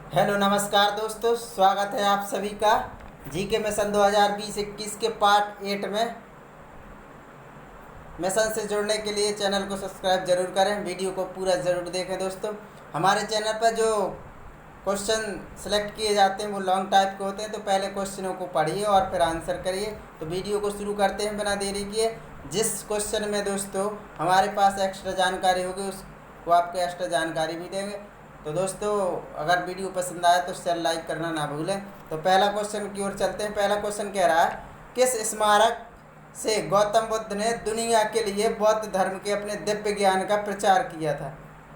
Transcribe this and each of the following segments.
Hello नमस्कार दोस्तों, स्वागत है आप सभी का जीके मिशन 2020-21 के पार्ट 8 में। मिशन से जुड़ने के लिए चैनल को सब्सक्राइब जरूर करें, वीडियो को पूरा ज़रूर देखें। दोस्तों, हमारे चैनल पर जो क्वेश्चन सेलेक्ट किए जाते हैं वो लॉन्ग टाइप के होते हैं, तो पहले क्वेश्चनों को पढ़िए और फिर आंसर करिए। तो वीडियो को शुरू करते हैं बिना देरी किए। जिस क्वेश्चन में दोस्तों हमारे पास एक्स्ट्रा जानकारी होगी उसको आपको एक्स्ट्रा जानकारी भी देंगे। तो दोस्तों, अगर वीडियो पसंद आए तो शेयर लाइक करना ना भूलें। तो पहला क्वेश्चन की ओर चलते हैं। पहला क्वेश्चन कह रहा है, किस स्मारक से गौतम बुद्ध ने दुनिया के लिए बौद्ध धर्म के अपने दिव्य ज्ञान का प्रचार किया था?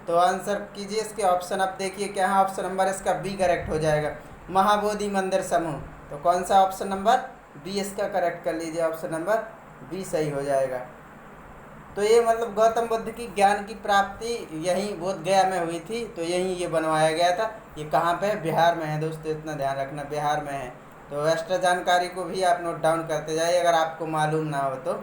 तो आंसर कीजिए। इसके ऑप्शन आप देखिए क्या है। ऑप्शन नंबर इसका बी करेक्ट हो जाएगा, महाबोधि मंदिर समूह। तो कौन सा ऑप्शन नंबर बी इसका करेक्ट कर लीजिए, ऑप्शन नंबर बी सही हो जाएगा। तो ये मतलब गौतम बुद्ध की ज्ञान की प्राप्ति यहीं बोध गया में हुई थी, तो यहीं ये बनवाया गया था। ये कहाँ पे है? बिहार में है दोस्तों, इतना ध्यान रखना, बिहार में है। तो एक्स्ट्रा जानकारी को भी आप नोट डाउन करते जाइए अगर आपको मालूम ना हो तो।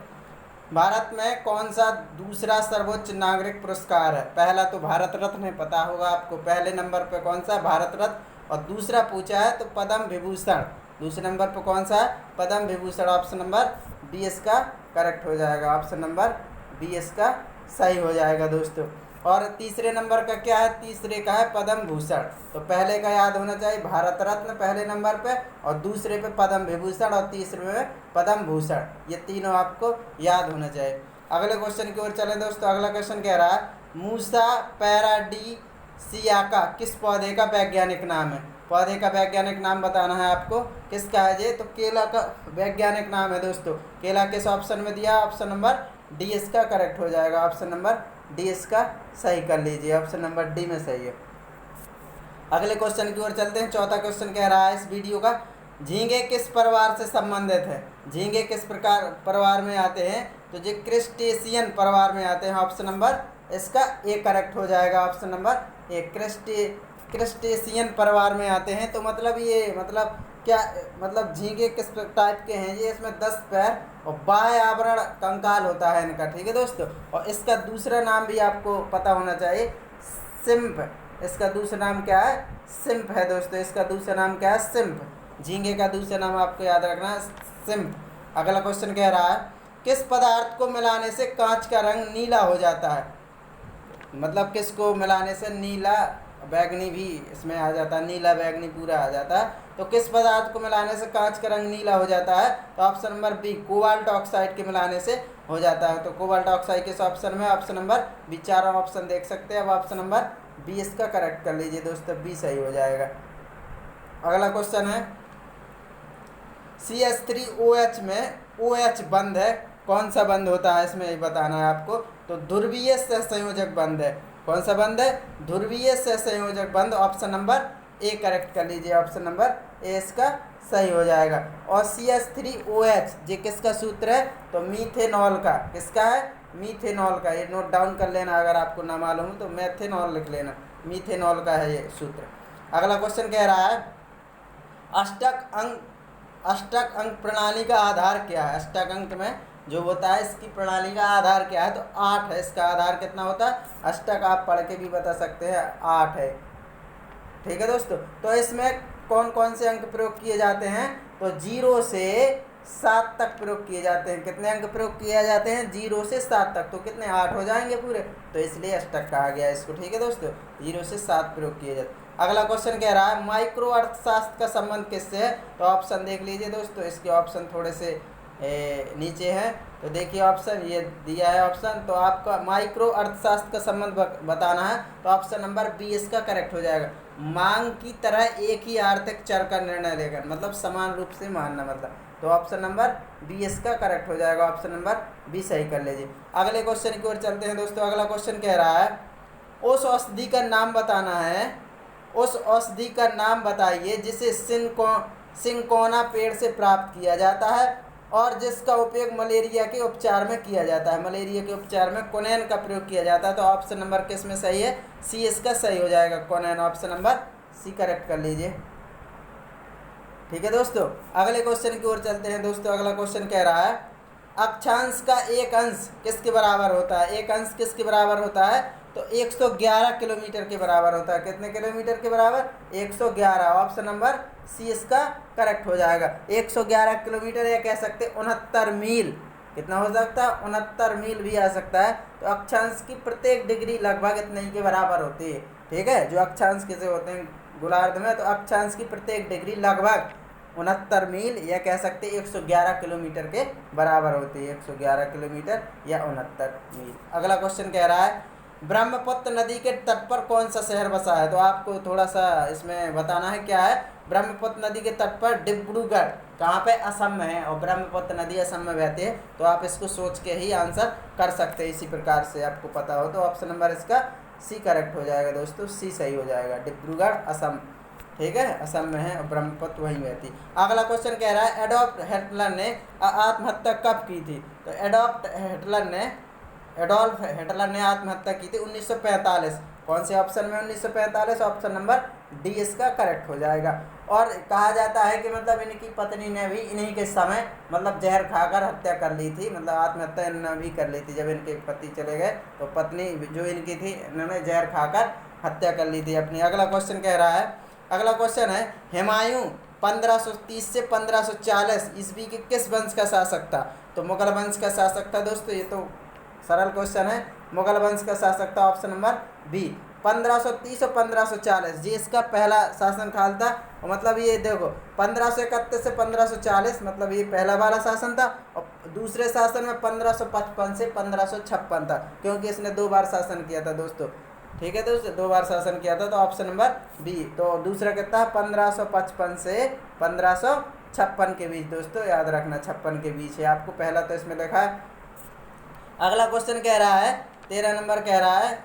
भारत में कौन सा दूसरा सर्वोच्च नागरिक पुरस्कार है? पहला तो भारत रत्न है, पता होगा आपको। पहले नंबर पे कौन सा? भारत रत्न। और दूसरा पूछा है तो पद्म विभूषण। दूसरे नंबर पर कौन सा है? Padma Vibhushan. Option number B इसका करेक्ट हो जाएगा, ऑप्शन नंबर बी इसका सही हो जाएगा दोस्तों। और तीसरे नंबर का क्या है? तीसरे का है पद्म भूषण। तो पहले का याद होना चाहिए भारत रत्न पहले नंबर पे, और दूसरे पे पद्म विभूषण, और तीसरे में पद्म भूषण। ये तीनों आपको याद होना चाहिए। अगले क्वेश्चन की ओर चलें दोस्तों। अगला क्वेश्चन कह रहा है, मूसा पैराडीसियाका किस पौधे का वैज्ञानिक नाम है? पौधे का वैज्ञानिक नाम बताना है आपको। किसका है ये? तो केला का वैज्ञानिक नाम है दोस्तों। केला किस ऑप्शन में दिया? ऑप्शन नंबर डी इसका करेक्ट हो जाएगा, ऑप्शन नंबर डी इसका सही कर लीजिए, ऑप्शन नंबर डी में सही है। अगले क्वेश्चन की ओर चलते हैं। चौथा क्वेश्चन कह रहा है इस वीडियो का, झींगे किस परिवार से संबंधित है? झींगे किस प्रकार परिवार में आते हैं? तो ये क्रिस्टेशियन परिवार में आते हैं, ऑप्शन नंबर इसका ए करेक्ट हो जाएगा, ऑप्शन नंबर ए। क्रिस्टेशियन परिवार में आते हैं। तो मतलब ये मतलब क्या मतलब झींगे किस टाइप के हैं? ये इसमें 10 पैर और बाह्य आवरण कंकाल होता है इनका, ठीक है दोस्तों। और इसका दूसरा नाम भी आपको पता होना चाहिए, सिम्प। इसका दूसरा नाम क्या है? सिम्प है दोस्तों। इसका दूसरा नाम क्या है? सिम्प। झींगे का दूसरा नाम आपको याद रखना है, सिम्प। अगला क्वेश्चन कह रहा है, किस पदार्थ को मिलाने से कांच का रंग नीला हो जाता है? मतलब किसको मिलाने से नीला बैगनी भी इसमें आ जाता है, नीला बैगनी पूरा आ जाता है। तो किस पदार्थ को मिलाने से कांच का रंग नीला हो जाता है? तो option number B, cobalt oxide के मिलाने से हो जाता है। तो कोबाल्ट ऑक्साइड किस ऑप्शन में? Option number B. चारों ऑप्शन देख सकते हैं। अब ऑप्शन नंबर बी इसका करेक्ट कर लीजिए दोस्तों, बी सही हो जाएगा। अगला क्वेश्चन है, CH3OH में OH बंध है, कौन सा बंध होता है इसमें ये बताना है आपको। तो ध्रुवीय सहसंयोजक बंध है। कौन सा बंध है? ध्रुवीय सहसंयोजक बंध, ऑप्शन नंबर ए करेक्ट कर लीजिए, ऑप्शन नंबर ए इसका सही हो जाएगा। और CH3OH ये किसका सूत्र है? तो मीथेनॉल का। किसका है? मीथेनॉल का। ये नोट डाउन कर लेना, अगर आपको ना मालूम हो तो मेथेनॉल लिख लेना, मीथेनॉल का है ये सूत्र। अगला क्वेश्चन कह रहा है, अष्टक अंक प्रणाली का आधार क्या है? अष्टक अंक में जो होता है इसकी प्रणाली का आधार क्या है? तो 8 है। इसका आधार कितना होता है? अष्टक आप पढ़ के भी बता सकते हैं, 8 है, ठीक है दोस्तों। तो इसमें कौन कौन से अंक प्रयोग किए जाते हैं? तो 0 से 7 तक प्रयोग किए जाते हैं। कितने अंक प्रयोग किए जाते हैं? 0 से 7 तक। तो कितने? 8 हो जाएंगे पूरे, तो इसलिए अष्टक कहा गया इसको, ठीक है दोस्तों। 0 से 7 प्रयोग किए जाते हैं। अगला क्वेश्चन कह रहा है, माइक्रो अर्थशास्त्र का संबंध किससे है? तो ऑप्शन देख लीजिए दोस्तों। इसके ऑप्शन थोड़े से नीचे हैं, तो देखिए ऑप्शन ये दिया है ऑप्शन। तो आपका माइक्रो अर्थशास्त्र का संबंध बताना है, तो ऑप्शन नंबर बी इसका करेक्ट हो जाएगा। मांग की तरह एक ही आर्थिक चर का निर्णय लेकर, मतलब समान रूप से मानना, मतलब। तो ऑप्शन नंबर बी इसका करेक्ट हो जाएगा, ऑप्शन नंबर बी सही कर लीजिए। अगले क्वेश्चन की ओर चलते हैं दोस्तों। अगला क्वेश्चन कह रहा है, उस औषधि का नाम बताना है। उस औषधि का नाम बताइए जिसे सिंकोना पेड़ से प्राप्त किया जाता है और जिसका उपयोग मलेरिया के उपचार में किया जाता है। मलेरिया के उपचार में क्विनैन का प्रयोग किया जाता है। तो ऑप्शन नंबर किस में सही है? सी इसका सही हो जाएगा, क्विनैन, ऑप्शन नंबर सी करेक्ट कर लीजिए, ठीक है दोस्तों। अगले क्वेश्चन की ओर चलते हैं दोस्तों। अगला क्वेश्चन कह रहा है, अक्षांश का एक अंश किसके बराबर होता है? एक अंश किसके बराबर होता है? तो 111 किलोमीटर के बराबर होता है। कितने किलोमीटर के बराबर? 111। ऑप्शन नंबर सी इसका करेक्ट हो जाएगा। 111 किलोमीटर, या कह सकते 69 मील। कितना हो सकता है? 69 मील भी आ सकता है। तो अक्षांश की प्रत्येक डिग्री लगभग इतने ही के बराबर होती है। ठीक है, जो अक्षांश कैसे होते हैं गोलार्ध में, तो अक्षांश की प्रत्येक डिग्री लगभग 69 मील, या कह सकते 111 किलोमीटर के बराबर होती है। 111 किलोमीटर या 69 मील। अगला क्वेश्चन कह रहा है ब्रह्मपुत्र नदी के तट पर कौन सा शहर बसा है? तो आपको थोड़ा सा इसमें बताना है क्या है। ब्रह्मपुत्र नदी के तट पर डिब्रूगढ़, कहाँ पे? असम में है, और ब्रह्मपुत्र नदी असम में बहती है। तो आप इसको सोच के ही आंसर कर सकते हैं, इसी प्रकार से आपको पता हो। तो ऑप्शन नंबर इसका सी करेक्ट हो जाएगा दोस्तों, सी सही हो जाएगा। डिब्रूगढ़ असम, ठीक है, असम में है और ब्रह्मपुत्र वहीं बहती। अगला क्वेश्चन कह रहा है एडोल्फ हिटलर ने आत्महत्या कब की थी? तो एडोल्फ हिटलर ने आत्महत्या की थी 1945। कौन से ऑप्शन में? 1945। ऑप्शन नंबर डी इसका करेक्ट हो जाएगा। और कहा जाता है कि मतलब इनकी पत्नी ने भी इन्हीं के समय मतलब जहर खाकर हत्या कर ली थी, मतलब आत्महत्या इन्होंने भी कर ली थी। जब इनके पति चले गए तो पत्नी जो इनकी थी, इन्होंने जहर खाकर हत्या कर ली थी अपनी। अगला क्वेश्चन कह रहा है, अगला क्वेश्चन है हुमायूं 1530 से 1540 ईस्वी के किस वंश का शासक था? तो मुगल वंश का शासक था दोस्तों। ये तो सरल क्वेश्चन है, मुगल वंश का शासक था। Option number B. 1530 और 1540 जी इसका पहला शासन काल था। और मतलब ये देखो 1531 से 1540 मतलब ये पहला वाला शासन था, और दूसरे शासन में 1555 से 1556 था, क्योंकि इसने 2 बार शासन किया था दोस्तों। ठीक है दोस्तों, 2 बार शासन किया था। तो ऑप्शन नंबर बी। तो दूसरा कितना है? 1555 से 1556 के बीच दोस्तों, याद रखना 56 के बीच है। आपको पहला तो इसमें लिखा है। अगला क्वेश्चन कह रहा है 13 नंबर कह रहा है,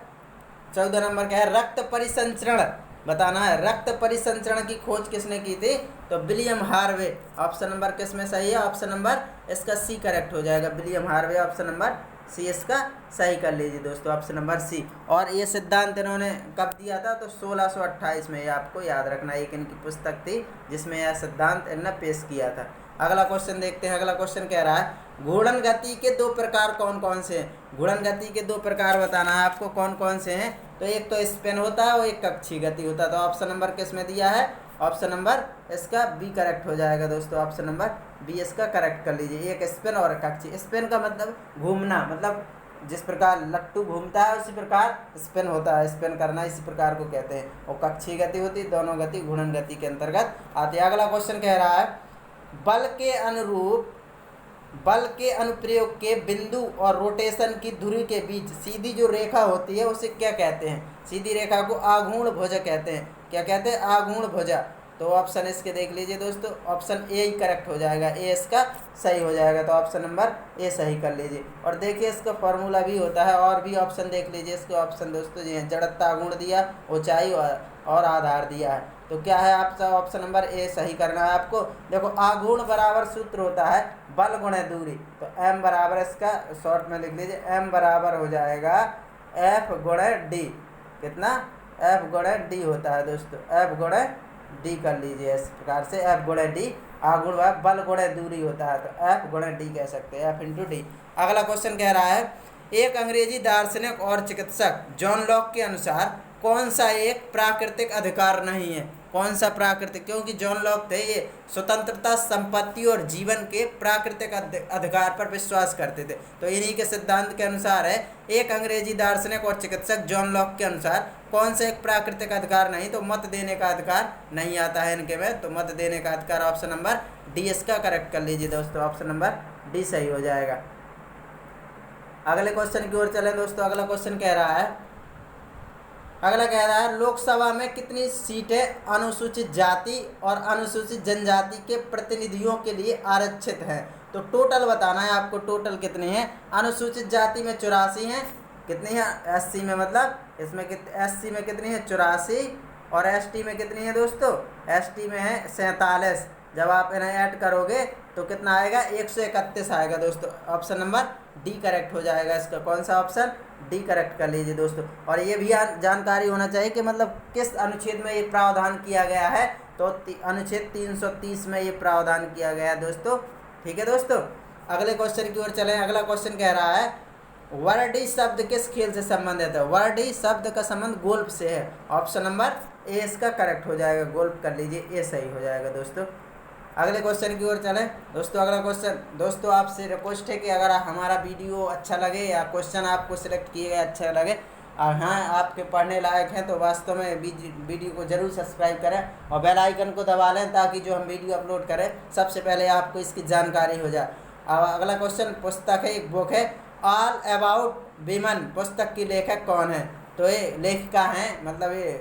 14 नंबर कह है रक्त परिसंचरण बताना है। रक्त परिसंचरण की खोज किसने की थी? तो विलियम हार्वे। ऑप्शन नंबर किस में सही है? ऑप्शन नंबर इसका सी करेक्ट हो जाएगा। William Harvey, option number C इसका सही कर लीजिए दोस्तों, ऑप्शन नंबर सी। और ये सिद्धांत इन्होंने कब दिया था? तो 1628 में। ये आपको याद रखना, एक इनकी पुस्तक थी जिसमें यह सिद्धांत इन्होंने पेश किया था। अगला क्वेश्चन देखते हैं। अगला क्वेश्चन कह रहा है घूर्णन गति के 2 प्रकार कौन कौन से हैं? घूर्णन गति के 2 प्रकार बताना है आपको, कौन कौन से हैं। तो एक तो स्पिन होता है और एक कक्षीय गति होता है। तो ऑप्शन नंबर किस में दिया है? ऑप्शन नंबर इसका बी करेक्ट हो जाएगा दोस्तों, ऑप्शन नंबर बी इसका करेक्ट कर लीजिए। एक स्पिन और कक्षीय। स्पिन का मतलब घूमना, मतलब जिस प्रकार लट्टू घूमता है उसी प्रकार स्पिन होता है, स्पिन करना इसी प्रकार को कहते हैं। और कक्षीय गति होती है, दोनों गति घूर्णन गति के अंतर्गत आती है। अगला क्वेश्चन कह रहा है बल के अनुरूप बल के अनुप्रयोग के बिंदु और रोटेशन की धुरी के बीच सीधी जो रेखा होती है उसे क्या कहते हैं? सीधी रेखा को आघूर्ण भुजा कहते हैं। क्या कहते हैं? आघूर्ण भुजा। तो ऑप्शन इसके देख लीजिए दोस्तों, ऑप्शन ए ही करेक्ट हो जाएगा। ए इसका सही हो जाएगा। तो ऑप्शन नंबर ए सही कर लीजिए। और देखिए इसका फॉर्मूला भी होता है, और भी ऑप्शन देख लीजिए। इसके ऑप्शन दोस्तों जी हैं, जड़त्व आघूर्ण दिया, ऊंचाई और आधार दिया है। तो क्या है आपका? ऑप्शन नंबर ए सही करना है आपको। देखो आघूर्ण बराबर सूत्र होता है बल गुणे दूरी। तो m बराबर, इसका शॉर्ट में लिख लीजिए, m बराबर हो जाएगा f गुणे डी। कितना? f गुणे डी होता है दोस्तों, f गुणे डी कर लीजिए इस प्रकार से, f गुणे डी। आघूर्ण बल गुणे दूरी होता है, तो f गुणे डी कह सकते हैं, f इंटू डी। अगला क्वेश्चन कह रहा है एक अंग्रेजी दार्शनिक और चिकित्सक जॉन लॉक के अनुसार कौन सा एक प्राकृतिक अधिकार नहीं है? कौन सा प्राकृतिक? क्योंकि जॉन लॉक थे ये स्वतंत्रता, संपत्ति और जीवन के प्राकृतिक अधिकार पर विश्वास करते थे। तो इन्हीं के सिद्धांत के अनुसार है एक अंग्रेजी दार्शनिक और चिकित्सक जॉन लॉक के अनुसार कौन सा एक प्राकृतिक अधिकार नहीं? तो मत देने का अधिकार नहीं आता है इनके में। तो मत देने का अधिकार ऑप्शन नंबर डी इसका करेक्ट कर लीजिए दोस्तों, ऑप्शन नंबर डी सही हो जाएगा। अगले क्वेश्चन की ओर चलें दोस्तों। अगला क्वेश्चन कह रहा है, अगला कह रहा है लोकसभा में कितनी सीटें अनुसूचित जाति और अनुसूचित जनजाति के प्रतिनिधियों के लिए आरक्षित हैं? तो टोटल बताना है आपको, टोटल कितनी है? अनुसूचित जाति में 84 हैं। कितनी है? एससी में, मतलब इसमें एससी में कितनी है? 84। और एसटी में कितनी है दोस्तों? एसटी में है 47। जब आप इन्हें ऐड करोगे तो कितना आएगा? 131 आएगा दोस्तों, ऑप्शन नंबर डी करेक्ट हो जाएगा इसका। कौन सा ऑप्शन? डी करेक्ट कर लीजिए दोस्तों। और ये भी जानकारी होना चाहिए कि मतलब किस अनुच्छेद में ये प्रावधान किया गया है। तो अनुच्छेद 330 में ये प्रावधान किया गया है दोस्तों। ठीक है दोस्तों, अगले क्वेश्चन की ओर चलें। अगला क्वेश्चन कह रहा है वर्डी शब्द किस खेल से संबंधित है? वर्डी शब्द का संबंध गोल्फ से है। ऑप्शन नंबर ए इसका करेक्ट हो जाएगा, गोल्फ कर लीजिए, ये सही हो जाएगा दोस्तों। अगले क्वेश्चन की ओर चलें दोस्तों। अगला क्वेश्चन दोस्तों, आपसे रिक्वेस्ट है कि अगर हमारा वीडियो अच्छा लगे या क्वेश्चन आपको सिलेक्ट किए गए अच्छा लगे और हाँ आपके पढ़ने लायक हैं तो वास्तव में वीडियो को जरूर सब्सक्राइब करें और बेल आइकन को दबा लें ताकि जो हम वीडियो अपलोड करें सबसे पहले आपको इसकी जानकारी हो जाए। अब अगला क्वेश्चन, पुस्तक है, एक बुक है, ऑल अबाउट विमन, पुस्तक की लेखक कौन है? तो ये लेखिका हैं, मतलब ये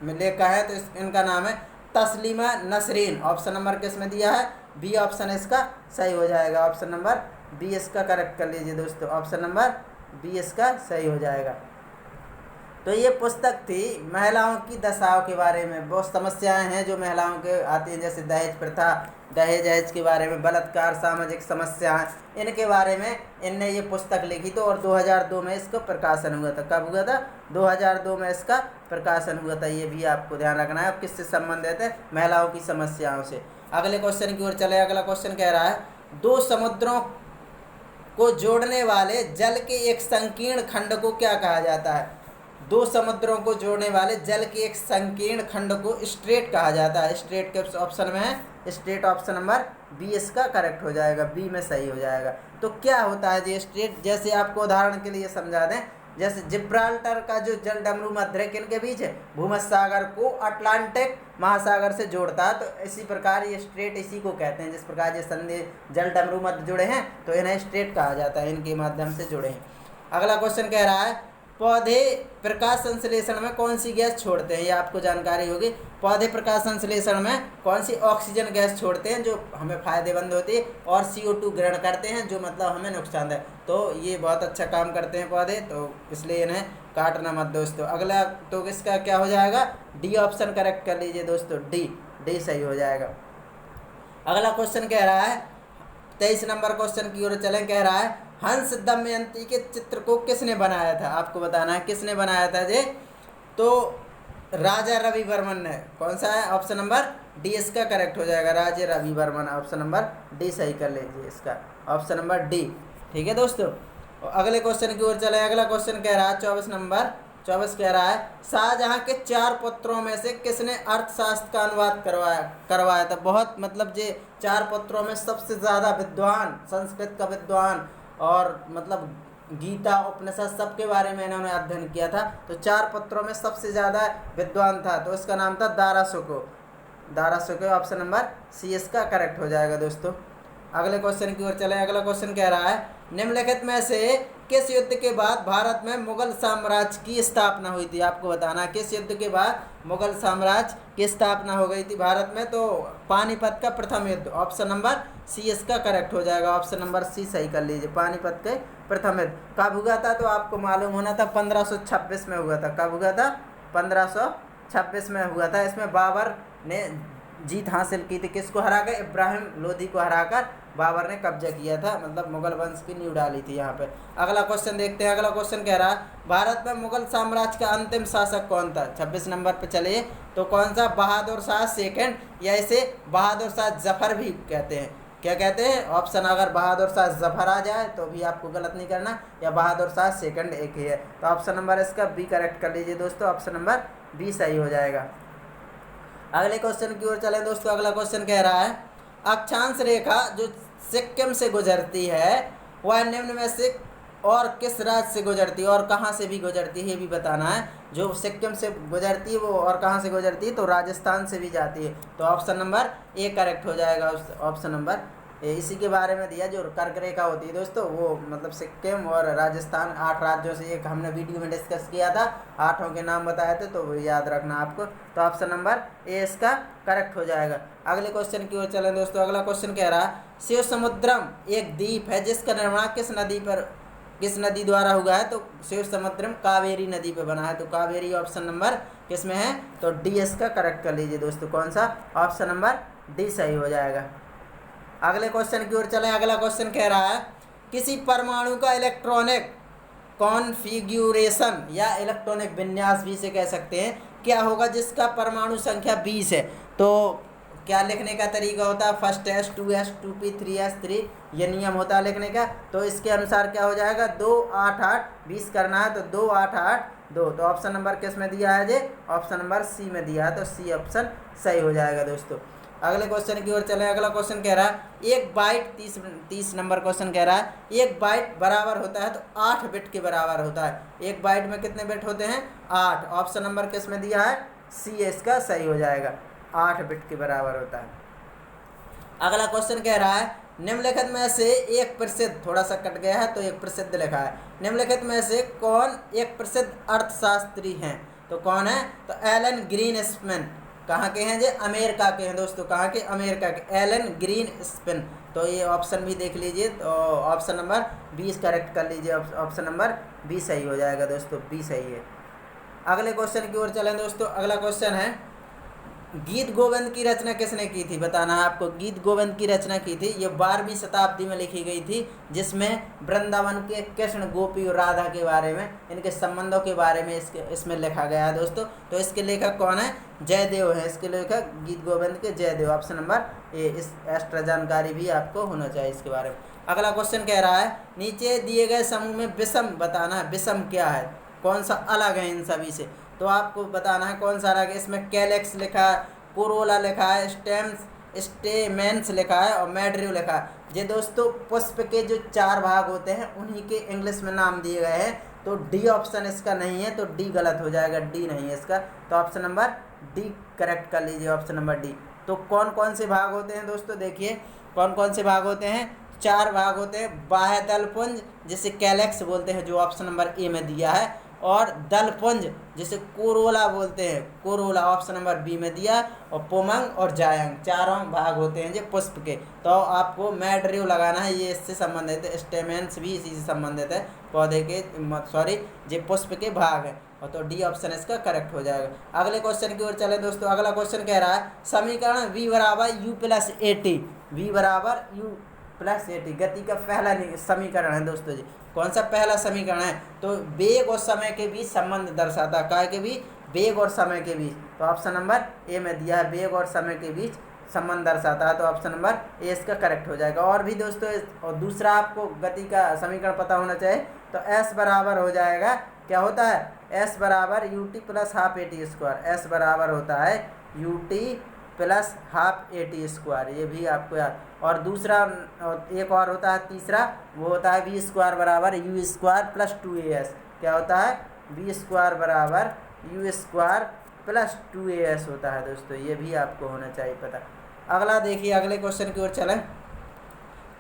लेखिका है, तो इनका नाम है तस्लीमा नसरीन। ऑप्शन नंबर किस में दिया है? बी ऑप्शन इसका सही हो जाएगा। ऑप्शन नंबर बी इसका करेक्ट कर लीजिए दोस्तों, ऑप्शन नंबर बी इसका सही हो जाएगा। तो ये पुस्तक थी महिलाओं की दशाओं के बारे में। बहुत समस्याएं हैं जो महिलाओं के आती हैं, जैसे दहेज प्रथा, दहेज के बारे में, बलात्कार, सामाजिक समस्याएं, इनके बारे में इनने ये पुस्तक लिखी थी और 2002 में इसका प्रकाशन हुआ था। कब हुआ था? 2002 में इसका प्रकाशन हुआ था। ये भी आपको ध्यान रखना है। अब किससे संबंधित है? महिलाओं की समस्याओं से। अगले क्वेश्चन की ओर चले। अगला क्वेश्चन कह रहा है, दो समुद्रों को जोड़ने वाले जल के एक संकीर्ण खंड को क्या कहा जाता है? दो समुद्रों को जोड़ने वाले जल के एक संकीर्ण खंड को स्ट्रेट कहा जाता है। स्ट्रेट के ऑप्शन में है स्ट्रेट, ऑप्शन नंबर बी इसका करेक्ट हो जाएगा, बी में सही हो जाएगा। तो क्या होता है ये स्ट्रेट? जैसे आपको उदाहरण के लिए समझा दें, जैसे जिब्राल्टर का जो जल डमरू मध्य किनके बीच है? भूमध्य सागर को अटलांटिक महासागर से जोड़ता है। तो इसी प्रकार ये स्ट्रेट इसी को कहते हैं। जिस प्रकार ये संधि जल डमरू मध्य जुड़े हैं तो इन्हें स्ट्रेट कहा जाता है, इनके माध्यम से जुड़े हैं। अगला क्वेश्चन कह रहा है, पौधे प्रकाश संश्लेषण में कौन सी गैस छोड़ते हैं? ये आपको जानकारी होगी। पौधे प्रकाश संश्लेषण में कौन सी ऑक्सीजन गैस छोड़ते हैं जो हमें फायदेमंद होती है, और CO2 ग्रहण करते हैं जो मतलब हमें नुकसान है। तो ये बहुत अच्छा काम करते हैं पौधे, तो इसलिए इन्हें काटना मत दोस्तों। अगला तो इसका क्या हो जाएगा? डी ऑप्शन करेक्ट कर लीजिए दोस्तों, डी सही हो जाएगा। अगला क्वेश्चन कह रहा है, 23 नंबर क्वेश्चन की ओर चलें। कह रहा है, हंस दमयंती के चित्र को किसने बनाया था? आपको बताना है किसने बनाया था जी। तो राजा रवि वर्मन ने। कौन सा है? ऑप्शन नंबर डी इसका करेक्ट हो जाएगा, Raja Ravi Varma. Option number D सही कर लीजिए इसका, ऑप्शन नंबर डी। ठीक है दोस्तों, अगले क्वेश्चन की ओर चले। अगला क्वेश्चन कह रहा है 24 कह रहा है, शाहजहां के 4 पुत्रों में से किसने अर्थशास्त्र का अनुवाद करवाया था? बहुत मतलब जे 4 पुत्रों में सबसे ज़्यादा विद्वान, संस्कृत का विद्वान और मतलब गीता, उपनिषद सबके बारे में इन्होंने अध्ययन किया था। तो 4 पुत्रों में सबसे ज़्यादा विद्वान था, तो इसका नाम था दाराशुको। ऑप्शन नंबर सी इसका करेक्ट हो जाएगा दोस्तों। अगले क्वेश्चन की ओर चले। अगला क्वेश्चन कह रहा है, निम्नलिखित में से किस युद्ध के बाद भारत में मुगल साम्राज्य की स्थापना हुई थी? आपको बताना किस युद्ध के बाद मुगल साम्राज्य की स्थापना हो गई थी भारत में? तो पानीपत का प्रथम युद्ध। ऑप्शन नंबर सी इसका करेक्ट हो जाएगा, ऑप्शन नंबर सी सही कर लीजिए। पानीपत के प्रथम युद्ध कब हुआ था? तो आपको मालूम होना था 1526 में हुआ था। कब हुआ था? 1526 में हुआ था। इसमें बाबर ने जीत हासिल की थी। किसको हराकर? इब्राहिम लोदी को हराकर बाबर ने कब्जा किया था, मतलब मुगल वंश की नींव डाली थी यहाँ पे। अगला क्वेश्चन देखते हैं। अगला क्वेश्चन कह रहा है, भारत में मुगल साम्राज्य का अंतिम शासक कौन था? 26 नंबर पे चलिए। तो कौन सा? बहादुर शाह सेकंड, या इसे बहादुर शाह जफर भी कहते हैं। क्या कहते हैं? ऑप्शन अगर बहादुर शाह जफर आ जाए तो भी आपको गलत नहीं करना, या बहादुर शाह सेकंड एक ही है। तो ऑप्शन नंबर इसका बी करेक्ट कर लीजिए दोस्तों, ऑप्शन नंबर बी सही हो जाएगा। अगले क्वेश्चन की ओर चलें दोस्तों। अगला क्वेश्चन कह रहा है, अक्षांश रेखा जो सिक्किम से गुजरती है वह निम्न में से और किस राज्य से गुजरती है और कहाँ से भी गुजरती है, ये भी बताना है। जो सिक्किम से गुजरती है वो और कहाँ से गुजरती है? तो राजस्थान से भी जाती है। तो ऑप्शन नंबर ए करेक्ट हो जाएगा, ऑप्शन नंबर ए। इसी के बारे में दिया, जो कर्क रेखा होती है दोस्तों वो मतलब सिक्किम और राजस्थान 8 राज्यों से एक हमने वीडियो में डिस्कस किया था, 8 के नाम बताए थे, तो वो याद रखना आपको। तो ऑप्शन नंबर ए इसका करेक्ट हो जाएगा। अगले क्वेश्चन की ओर चलें दोस्तों। अगला क्वेश्चन कह रहा है, शिव समुद्रम एक द्वीप है जिसका निर्माण किस नदी द्वारा हुआ है? तो शिव समुद्रम कावेरी नदी पे बना है। तो कावेरी ऑप्शन नंबर किस में है? तो डी इसका करेक्ट कर लीजिए दोस्तों। कौन सा? ऑप्शन नंबर डी सही हो जाएगा। अगले क्वेश्चन की ओर चलें। अगला क्वेश्चन कह रहा है, किसी परमाणु का इलेक्ट्रॉनिक कॉन्फ़िगरेशन या इलेक्ट्रॉनिक विन्यास भी से कह सकते हैं क्या होगा जिसका परमाणु संख्या 20 है? तो क्या लिखने का तरीका होता है, first S, 2s, 2p, 3s, 3, ये नियम होता है लिखने का। तो इसके अनुसार क्या हो जाएगा, 2 8 8 20 करना है तो 2 8 8 2। तो ऑप्शन नंबर किस में दिया है जी, ऑप्शन नंबर सी में दिया है, तो सी ऑप्शन सही हो जाएगा दोस्तों। अगले क्वेश्चन की ओर चले। अगला क्वेश्चन कह रहा है 1 बाइट 30 नंबर क्वेश्चन कह रहा है 1 बाइट बराबर होता है तो 8 बिट के बराबर होता है। 1 बाइट में कितने बिट होते हैं, 8। ऑप्शन नंबर किस में दिया है, सी इसका सही हो जाएगा, 8 बिट के बराबर होता है। अगला क्वेश्चन कह रहा है निम्नलिखित में से एक प्रसिद्ध, थोड़ा सा कट गया है तो एक प्रसिद्ध लिखा है, निम्नलिखित में से कौन एक प्रसिद्ध अर्थशास्त्री हैं, तो कौन है, तो एलन ग्रीनस्पैन। कहाँ के हैं जी, अमेरिका के हैं दोस्तों, कहाँ के, अमेरिका के, एलन ग्रीनस्पैन। तो ये ऑप्शन भी देख लीजिए, तो ऑप्शन नंबर 20 करेक्ट कर लीजिए, ऑप्शन नंबर 20 सही हो जाएगा दोस्तों, 20 सही है। अगले क्वेश्चन की ओर चलें दोस्तों। अगला क्वेश्चन है गीत गोविंद की रचना किसने की थी, बताना है आपको। गीत गोविंद की रचना की थी, ये 12वीं शताब्दी में लिखी गई थी, जिसमें वृंदावन के कृष्ण, गोपी और राधा के बारे में, इनके संबंधों के बारे में इसमें लिखा गया है दोस्तों। तो इसके लेखक कौन है, जयदेव है इसके लेखक, गीत गोविंद के जयदेव, ऑप्शन नंबर ए। इस एक्स्ट्रा जानकारी भी आपको होना चाहिए इसके बारे में। अगला क्वेश्चन कह रहा है नीचे दिए गए समूह में विषम बताना है, विषम क्या है, कौन सा अलग है इन सभी से, तो आपको बताना है कौन सा अलग है। इसमें कैलेक्स लिखा है, कोरोला लिखा है, स्टेमेंस लिखा है और मैड्रियो लिखा है। ये दोस्तों पुष्प के जो 4 भाग होते हैं उन्हीं के इंग्लिश में नाम दिए गए हैं। तो डी ऑप्शन इसका नहीं है, तो डी गलत हो जाएगा, डी नहीं है इसका, तो ऑप्शन नंबर डी करेक्ट कर लीजिए, ऑप्शन नंबर डी। तो कौन कौन से भाग होते हैं दोस्तों, देखिए कौन कौन से भाग होते हैं, 4 भाग होते हैं। बाह्य दलपुंज जिसे कैलेक्स बोलते हैं, जो ऑप्शन नंबर ए में दिया है, और दलपुंज जिसे कोरोला बोलते हैं, कोरोला ऑप्शन नंबर बी में दिया, और पुमंग और जायंग, चारों भाग होते हैं जो पुष्प के। तो आपको मैड्रियो लगाना है, ये इससे संबंधित है, स्टेमेंस भी इसी से संबंधित है, पौधे के, सॉरी ये पुष्प के भाग है, और तो डी ऑप्शन इसका करेक्ट हो जाएगा। अगले क्वेश्चन की ओर चले दोस्तों। अगला क्वेश्चन कह रहा है समीकरण v बराबर u plus A T, v बराबर u प्लस ए टी गति का पहला समीकरण है दोस्तों जी। कौन सा पहला समीकरण है, तो वेग और समय के बीच संबंध दर्शाता है, काय के बीच, वेग और समय के बीच, तो ऑप्शन नंबर ए में दिया है, वेग और समय के बीच संबंध दर्शाता है, तो ऑप्शन नंबर ए इसका करेक्ट हो जाएगा। और भी दोस्तों, और दूसरा आपको गति का समीकरण पता होना चाहिए, तो एस बराबर हो जाएगा, क्या होता है, एस बराबर U T plus half A T square, S बराबर होता है U T plus half A T square, ये भी आपको याद। और दूसरा एक और होता है तीसरा, वो होता है वी स्क्वायर बराबर यू स्क्वायर प्लस 2as, क्या होता है, वी स्क्वायर बराबर यू स्क्वायर प्लस 2as होता है दोस्तों, ये भी आपको होना चाहिए पता। अगला देखिए, अगले क्वेश्चन की ओर चलें।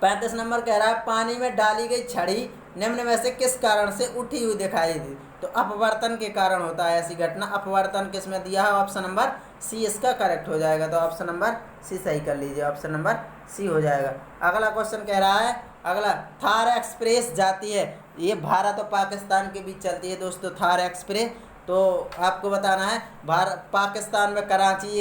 35 नंबर कह रहा है पानी में डाली गई छड़ी निम्न में से किस कारण से उठी हुई दिखाई दी, तो अपवर्तन के कारण होता है ऐसी घटना। अपवर्तन किस में दिया है, ऑप्शन नंबर सी इसका करेक्ट हो जाएगा, तो ऑप्शन नंबर सी सही कर लीजिए, ऑप्शन नंबर सी हो जाएगा। अगला क्वेश्चन कह रहा है, अगला थार एक्सप्रेस जाती है, ये भारत और पाकिस्तान के बीच चलती है दोस्तों थार एक्सप्रेस। तो आपको बताना है पाकिस्तान में कराची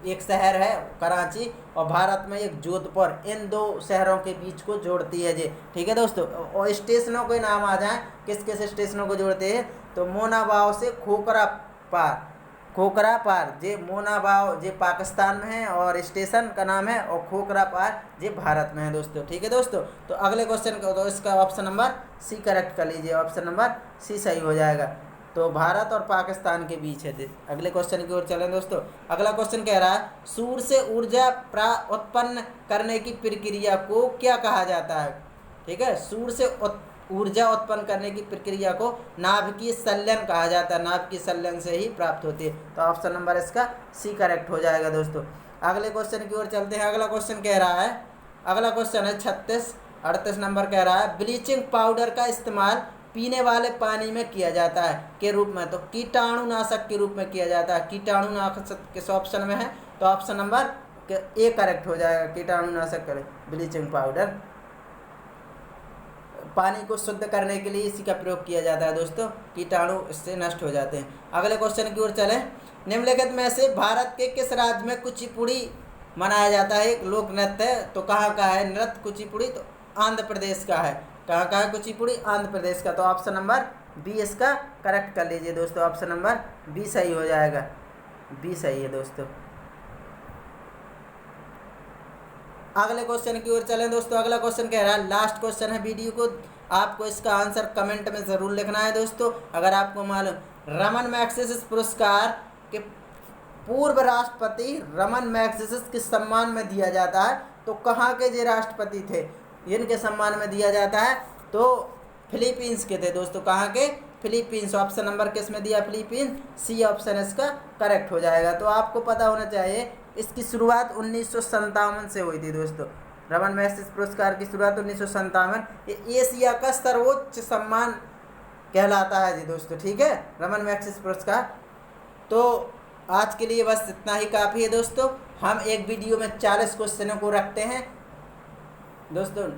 एक शहर है कराची, और भारत में एक जोधपुर, इन 2 शहरों के बीच को जोड़ती है जी, ठीक है दोस्तों। और स्टेशनों के नाम आ जाएं, किस किस स्टेशनों को जोड़ते हैं, तो मोनाबाव से खोखरा पार, खोखरा पार जे मोनाबाव जे पाकिस्तान में है, और स्टेशन का नाम है, और खोखरा पार जे भारत में है दोस्तों, ठीक है दोस्तों। तो अगले क्वेश्चन को, तो इसका ऑप्शन नंबर सी करेक्ट कर लीजिए, ऑप्शन नंबर सी सही हो जाएगा, तो भारत और पाकिस्तान के बीच है। अगले क्वेश्चन की ओर चलें दोस्तों। अगला क्वेश्चन कह रहा है सूर्य से ऊर्जा उत्पन्न करने की प्रक्रिया को क्या कहा जाता है, ठीक है, सूर्य से ऊर्जा उत्पन्न करने की प्रक्रिया को नाभिकीय संलयन कहा जाता है, नाभिकीय संलयन से ही प्राप्त होती है, तो ऑप्शन नंबर इसका सी करेक्ट हो जाएगा दोस्तों। अगले क्वेश्चन की ओर चलते हैं। अगला क्वेश्चन कह रहा है, अगला क्वेश्चन है 38 नंबर कह रहा है ब्लीचिंग पाउडर का इस्तेमाल पीने वाले पानी में किया जाता है के रूप में, तो कीटाणुनाशक के रूप में किया जाता है, कीटाणुनाशक किस ऑप्शन में है, तो ऑप्शन नंबर ए करेक्ट हो जाएगा, कीटाणुनाशक करें ब्लीचिंग पाउडर, पानी को शुद्ध करने के लिए इसी का प्रयोग किया जाता है दोस्तों, कीटाणु इससे नष्ट हो जाते हैं। अगले क्वेश्चन की ओर चलें। निम्नलिखित में से भारत के किस राज्य में कुचिपुड़ी मनाया जाता है, एक लोक नृत्य है, तो कहाँ का है नृत्य कुचिपुड़ी, तो आंध्र प्रदेश का है, कहाँ का है कुचिपुड़ी, आंध्र प्रदेश का, तो ऑप्शन नंबर बी इसका करेक्ट कर लीजिए दोस्तों, ऑप्शन नंबर बी सही हो जाएगा, बी सही है दोस्तों। अगले क्वेश्चन की ओर चलें दोस्तों। अगला क्वेश्चन कह रहा है, लास्ट क्वेश्चन है वीडियो को, आपको इसका आंसर कमेंट में ज़रूर लिखना है दोस्तों। अगर आपको मालूम, रमन मैग्सेसे पुरस्कार के पूर्व राष्ट्रपति रमन मैग्सेसे किस सम्मान में दिया जाता है, तो कहाँ के जो राष्ट्रपति थे इनके सम्मान में दिया जाता है, तो फिलीपींस के थे दोस्तों। कहाँ के? फिलीपींस। ऑप्शन नंबर किस में दिया? फिलीपींस। सी ऑप्शन इसका करेक्ट हो जाएगा। तो आपको पता होना चाहिए इसकी शुरुआत 1957 से हुई थी दोस्तों। रमन मैग्सेसे पुरस्कार की शुरुआत 1957। ये एशिया का सर्वोच्च सम्मान कहलाता है जी दोस्तों, ठीक है, रमन मैग्सेसे पुरस्कार। तो आज के लिए बस इतना ही काफ़ी है दोस्तों। हम एक वीडियो में 40 क्वेश्चनों को रखते हैं दोस्तों।